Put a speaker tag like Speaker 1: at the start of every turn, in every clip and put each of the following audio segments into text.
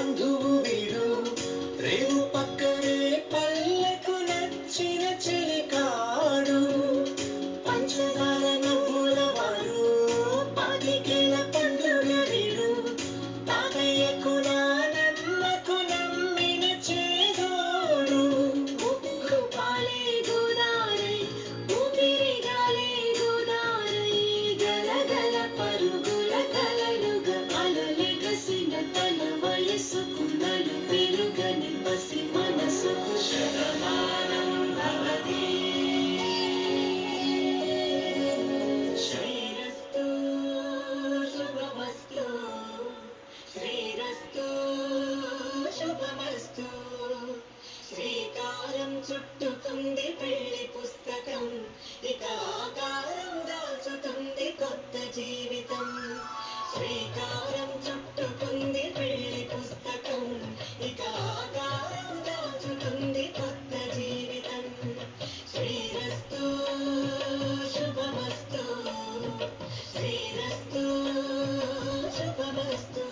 Speaker 1: బంధువు వీడు రేవు పక్కనే పల్లెకు నచ్చిన చెలికాడు పంచదార నవ్వుల వాడు పాతికేల పండుగ వీడు తాతయ్యకు నానమ్మకు నమ్మిన చేదోడు ఉప్పు పాలే గోదారై ఊపిరి గాలే గోదారై గలగల పరుగుల కలలుగా అలలెగసిన తన వయసుకు నలు పెరుగని పసి మనసుకు శతమానం భవతి శ్రీరస్తు శుభమస్తు శ్రీరస్తు శుభమస్తు శ్రీకారం చుట్టుకుంది పెళ్లి పుస్తకం ఇక ఆకారం దాల్చుతుంది కొత్త జీవితం శ్రీకారం చుట్టుకుంది పెళ్లి పుస్తకం ఇక ఆకారం దాల్చుతుంది కొత్త జీవితం శ్రీరస్తు శుభమస్తు శ్రీరస్తు శుభమస్తు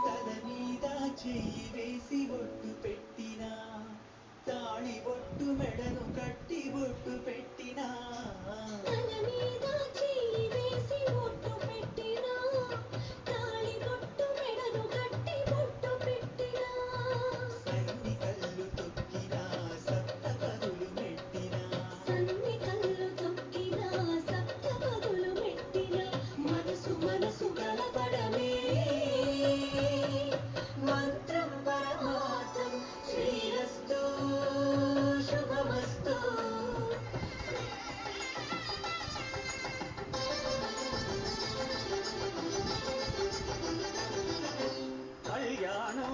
Speaker 1: తల మీద చెయ్యి వేసి బొట్టు పెట్టినా తాళి బొట్టు మెడను కట్టి బొట్టు పెట్టినా
Speaker 2: తల మీద చెయ్యి వేసి బొట్టు పెట్టినా తాళి బొట్టు మెడను కట్టి బొట్టు పెట్టినా
Speaker 1: సన్ని కళ్ళు తొక్కినా సప్త పదులు మెట్టినా
Speaker 2: సన్ని కళ్ళు తొక్కినా సప్త పదులు మెట్టినా మనసు మనసు కలపడమే మంత్రం పరమార్థం శ్రీరస్తు శుభమస్తు
Speaker 1: కళ్యాణం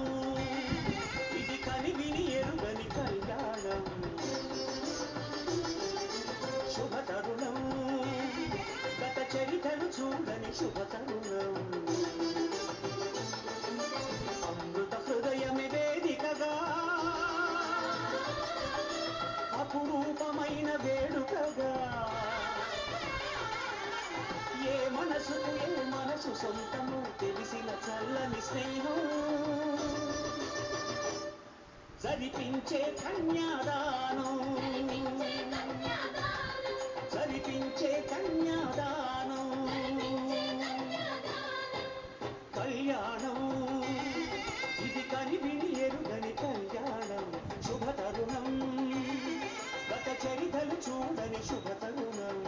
Speaker 1: ఇది కనివిని ఎరుగని కళ్యాణం శుభతరుణం గత చరితను చూడని శుభతరుణం అమృత హృదయమి వేదికగా అపురూపమైన వేడుకగా ఏ మనసు సొంతము తెలిసిన చల్లని స్నేహం జరిపించే కన్యాదానం జరిపించే కన్యాదానం కళ్యాణం ఇది కనివిని ఎరుగని కళ్యాణం శుభతరుణం గత చరితలు చూడని శుభతరుణం